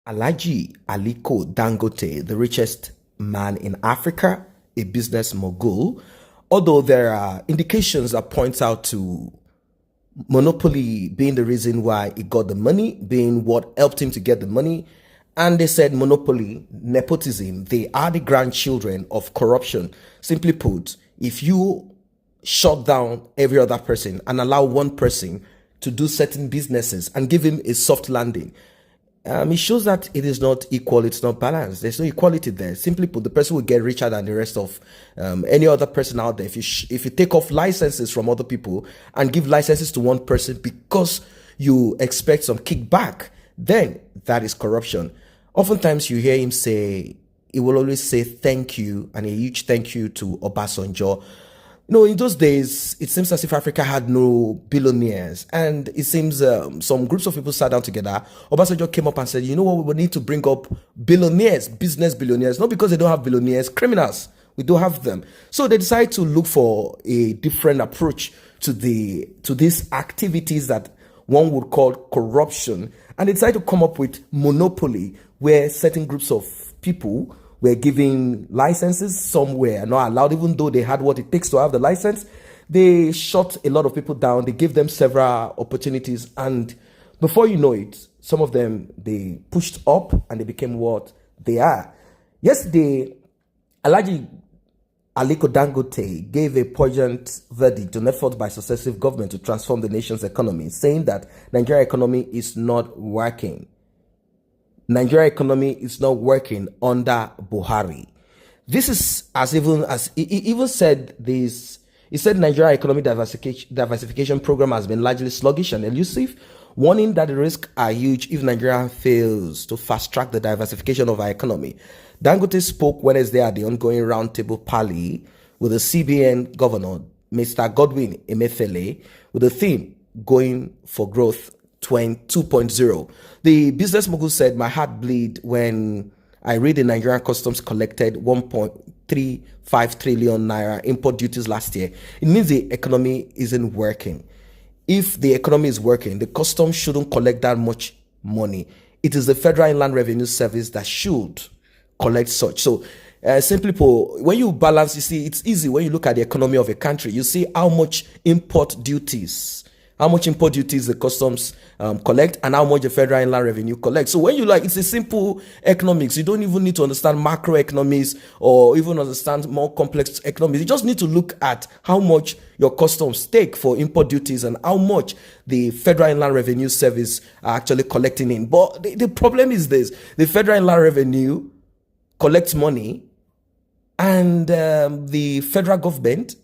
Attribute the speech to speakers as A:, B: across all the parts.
A: Aliko Dangote, the richest man in Africa, a business mogul, although there are indications that point out to monopoly being the reason why he got the money, being what helped him to get the money. And they said monopoly, nepotism, they are the grandchildren of corruption. Simply put, if you shut down every other person and allow one person to do certain businesses and give him a soft landing, it shows that it is not equal, it's not balanced. There's no equality there. Simply put, the person will get richer than the rest of any other person out there. If you take off licenses from other people and give licenses to one person because you expect some kickback, then that is corruption. Oftentimes you hear him say, he will always say thank you, and a huge thank you to Obasanjo. In those days, it seems as if Africa had no billionaires. And it seems some groups of people sat down together. Obasanjo came up and said, you know what, we need to bring up billionaires, business billionaires, not because they don't have billionaires, criminals. We do have them. So they decided to look for a different approach to these activities that one would call corruption. And they decided to come up with monopoly, where certain groups of people were giving licenses, some were not allowed, even though they had what it takes to have the license. They shut a lot of people down. They gave them several opportunities. And before you know it, some of them, they pushed up and they became what they are. Yesterday, Aliko Dangote gave a poignant verdict on effort by successive governments to transform the nation's economy, saying that Nigerian economy is not working. Nigeria economy is not working under Buhari. This is as he even said this. He said Nigeria economic diversification program has been largely sluggish and elusive, warning that the risks are huge if Nigeria fails to fast track the diversification of our economy. Dangote spoke Wednesday at the ongoing roundtable parley with the CBN governor, Mr. Godwin Emefiele, with the theme "Going for Growth 2.0. The business mogul said, "My heart bleed when I read the Nigerian customs collected 1.35 trillion naira import duties last year. It means the economy isn't working. If the economy is working, the customs shouldn't collect that much money. It is the Federal Inland Revenue Service that should collect such." So simply put, when you balance, you see, it's easy when you look at the economy of a country. You see how much import duties the customs collect and how much the Federal Inland Revenue collects. So when you it's a simple economics. You don't even need to understand macroeconomics or even understand more complex economics. You just need to look at how much your customs take for import duties and how much the Federal Inland Revenue Service are actually collecting in. But the problem is this: the Federal Inland Revenue collects money, and the federal government,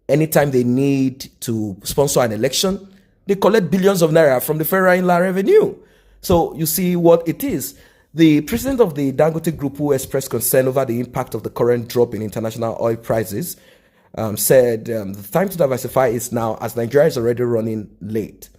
A: anytime they need to sponsor an election, they collect billions of naira from the Federal Inland Revenue. So you see what it is. The president of the Dangote Group, who expressed concern over the impact of the current drop in international oil prices, said the time to diversify is now, as Nigeria is already running late.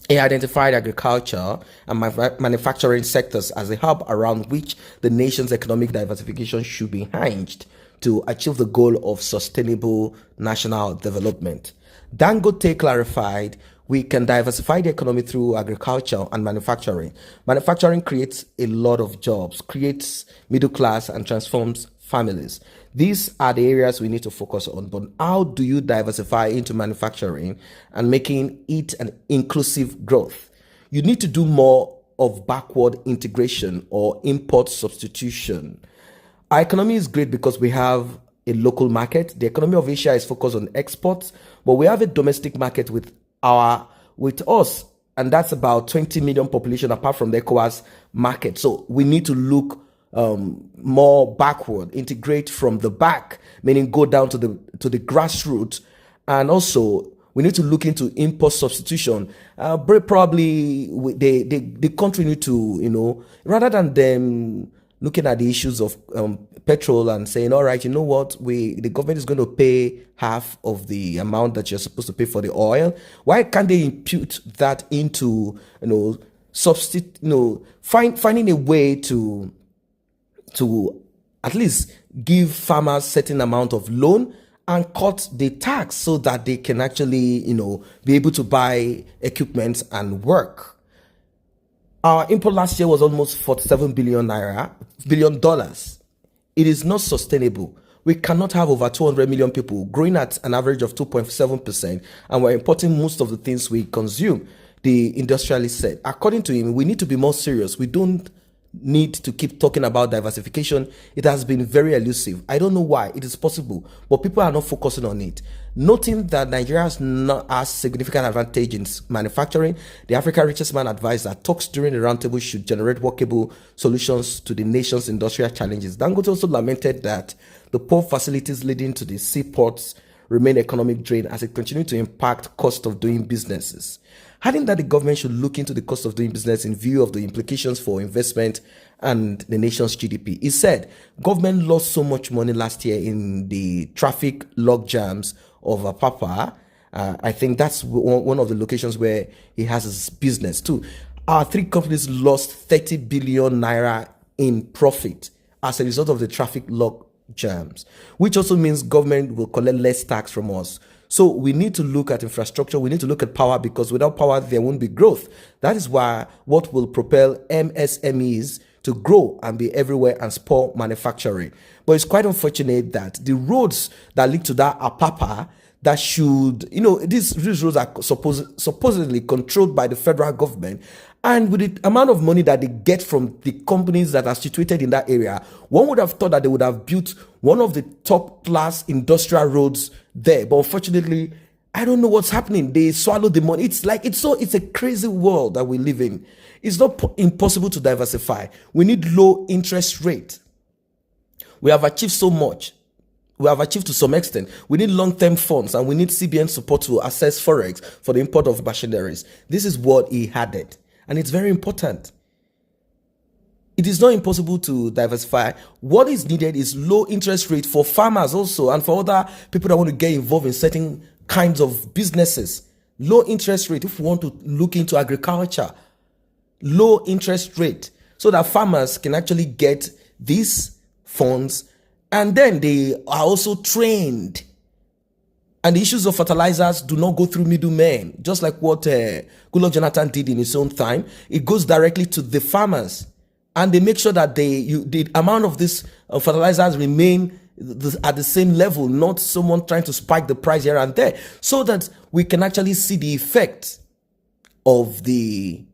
A: He identified agriculture and manufacturing sectors as a hub around which the nation's economic diversification should be hinged to achieve the goal of sustainable national development. Dangote clarified, we can diversify the economy through agriculture and manufacturing. Manufacturing creates a lot of jobs, creates middle class, and transforms families. These are the areas we need to focus on. But how do you diversify into manufacturing and making it an inclusive growth? You need to do more of backward integration or import substitution. Our economy is great because we have a local market. The economy of Asia is focused on exports, but we have a domestic market with us, and that's about 20 million population apart from the ECOWAS market. So we need to look more backward, integrate from the back, meaning go down to the grassroots, and also we need to look into import substitution. Probably the country need to, rather than them looking at the issues of petrol and saying, all right, you know what, the government is going to pay half of the amount that you're supposed to pay for the oil. Why can't they impute that into, finding a way to at least give farmers certain amount of loan and cut the tax so that they can actually, be able to buy equipment and work. Our import last year was almost 47 billion dollars. It is not sustainable. We cannot have over 200 million people growing at an average of 2.7%, and we're importing most of the things we consume, the industrialist said. According to him, we need to be more serious. We don't need to keep talking about diversification. It has been very elusive. I don't know why. It is possible, but people are not focusing on it. Noting that Nigeria has not has significant advantage in manufacturing, the Africa Richest Man advised that talks during the roundtable should generate workable solutions to the nation's industrial challenges. Dangote also lamented that the poor facilities leading to the seaports remain economic drain as it continues to impact cost of doing businesses. Adding that the government should look into the cost of doing business in view of the implications for investment and the nation's GDP. He said government lost so much money last year in the traffic log jams of Apapa. I think that's one of the locations where he has his business too. Our three companies lost 30 billion naira in profit as a result of the traffic log jams, which also means government will collect less tax from us. So we need to look at infrastructure. We need to look at power, because without power, there won't be growth. That is why what will propel MSMEs to grow and be everywhere and spur manufacturing. But it's quite unfortunate that the roads that lead to that Apapa that should, these roads are supposedly controlled by the federal government. And with the amount of money that they get from the companies that are situated in that area, one would have thought that they would have built one of the top class industrial roads there. But unfortunately, I don't know what's happening. They swallow the money. It's a crazy world that we live in. It's not impossible to diversify. We need low interest rate. We have achieved so much. We have achieved to some extent. We need long-term funds, and we need CBN support to assess forex for the import of machineries. This is what he added, and it's very important. It is not impossible to diversify. What is needed is low interest rate for farmers also, and for other people that want to get involved in certain kinds of businesses. Low interest rate if we want to look into agriculture. Low interest rate so that farmers can actually get these funds, and then they are also trained. And the issues of fertilizers do not go through middlemen, just like what Goodluck Jonathan did in his own time. It goes directly to the farmers, and they make sure that the amount of this fertilizers remain at the same level, not someone trying to spike the price here and there, so that we can actually see the effect of the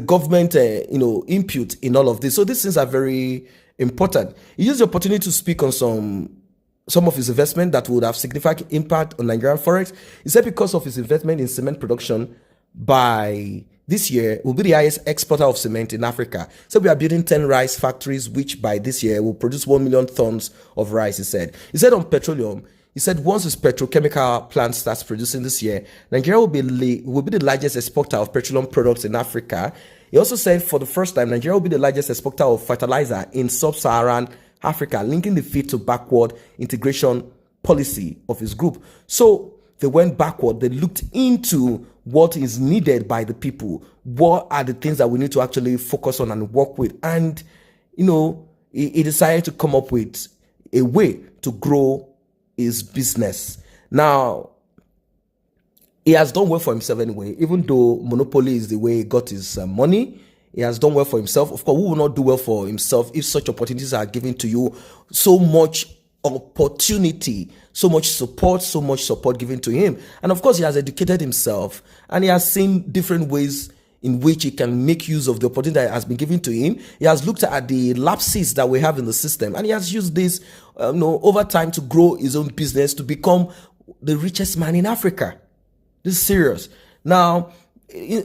A: government input in all of this. So these things are very important. He used the opportunity to speak on some of his investment that would have significant impact on Nigerian forex. He said because of his investment in cement production, by this year will be the highest exporter of cement in Africa. So we are building 10 rice factories, which by this year will produce 1 million tons of rice, he said. He said on petroleum, he said once his petrochemical plant starts producing this year, Nigeria will be the largest exporter of petroleum products in Africa. He also said for the first time, Nigeria will be the largest exporter of fertilizer in sub-Saharan Africa, linking the feed to backward integration policy of his group. So they went backward. They looked into what is needed by the people. What are the things that we need to actually focus on and work with? And, he decided to come up with a way to grow his business. Now, he has done well for himself anyway. Even though monopoly is the way he got his money, he has done well for himself. Of course, who will not do well for himself if such opportunities are given to you? So much opportunity, so much support given to him. And of course, he has educated himself, and he has seen different ways in which he can make use of the opportunity that has been given to him. He has looked at the lapses that we have in the system, and he has used this over time to grow his own business to become the richest man in Africa. This is serious. Now,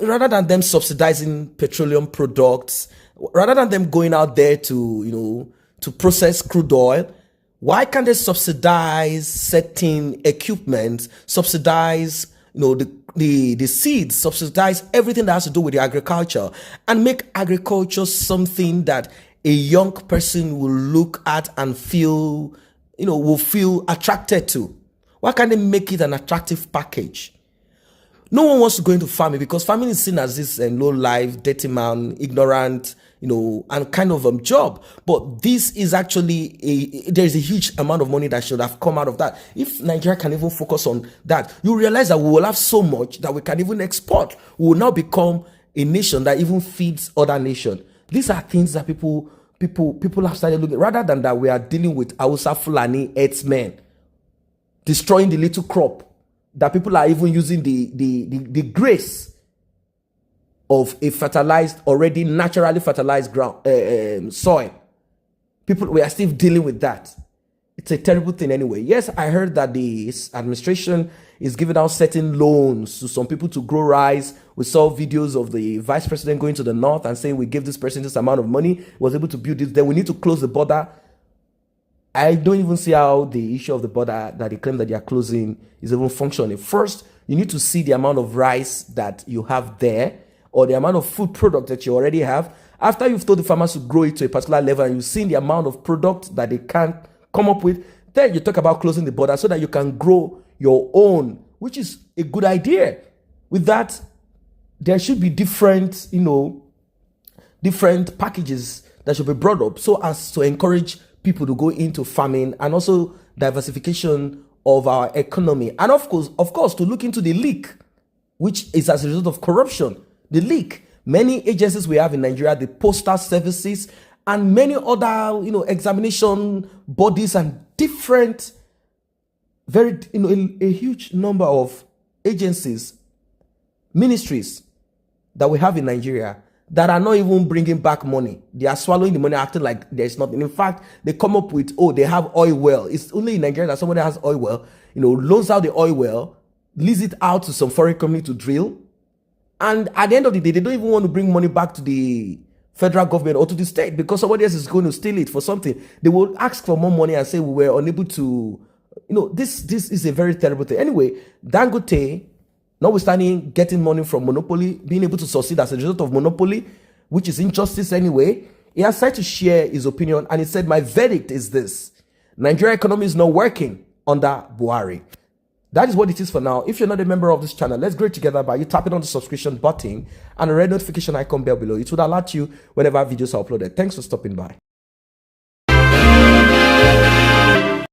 A: rather than them subsidizing petroleum products, rather than them going out there to process crude oil, why can't they subsidize certain equipment, subsidize the seeds, subsidize everything that has to do with the agriculture, and make agriculture something that a young person will look at and feel attracted to? Why can't they make it an attractive package? No one wants to go into farming because farming is seen as this low life, dirty man, ignorant, and kind of job. But this is actually there's a huge amount of money that should have come out of that. If Nigeria can even focus on that, you realize that we will have so much that we can even export. We will now become a nation that even feeds other nations. These are things that people have started looking, rather than that we are dealing with Hausa Fulani herdsmen destroying the little crop that people are even using the grace of a fertilized, already naturally fertilized ground soil. We are still dealing with that. It's a terrible thing anyway. Yes, I heard that the administration is giving out certain loans to some people to grow rice. We saw videos of the vice president going to the north and saying we give this person this amount of money, was able to build this. Then we need to close the border. I don't even see how the issue of the border that they claim that they are closing is even functioning. First, you need to see the amount of rice that you have there, or the amount of food product that you already have. After you've told the farmers to grow it to a particular level and you've seen the amount of product that they can come up with, then you talk about closing the border so that you can grow your own, which is a good idea. With that, there should be different, different packages that should be brought up so as to encourage people to go into farming, and also diversification of our economy. And of course, to look into the leak, which is as a result of corruption. The leak. Many agencies we have in Nigeria, the postal services, and many other, examination bodies and different, a huge number of agencies, ministries that we have in Nigeria that are not even bringing back money. They are swallowing the money, acting like there's nothing. In fact, they come up with, they have oil well. It's only in Nigeria that somebody has oil well, loans out the oil well, lease it out to some foreign company to drill. And at the end of the day, they don't even want to bring money back to the federal government or to the state because somebody else is going to steal it for something. They will ask for more money and say we were unable to, this is a very terrible thing. Anyway, Dangote, notwithstanding getting money from monopoly, being able to succeed as a result of monopoly, which is injustice anyway, he has tried to share his opinion, and he said, my verdict is this: Nigeria economy is not working under Buhari. That is what it is for now. If you're not a member of this channel, let's grow it together by you tapping on the subscription button and a red notification icon bell below. It would alert you whenever videos are uploaded. Thanks for stopping by.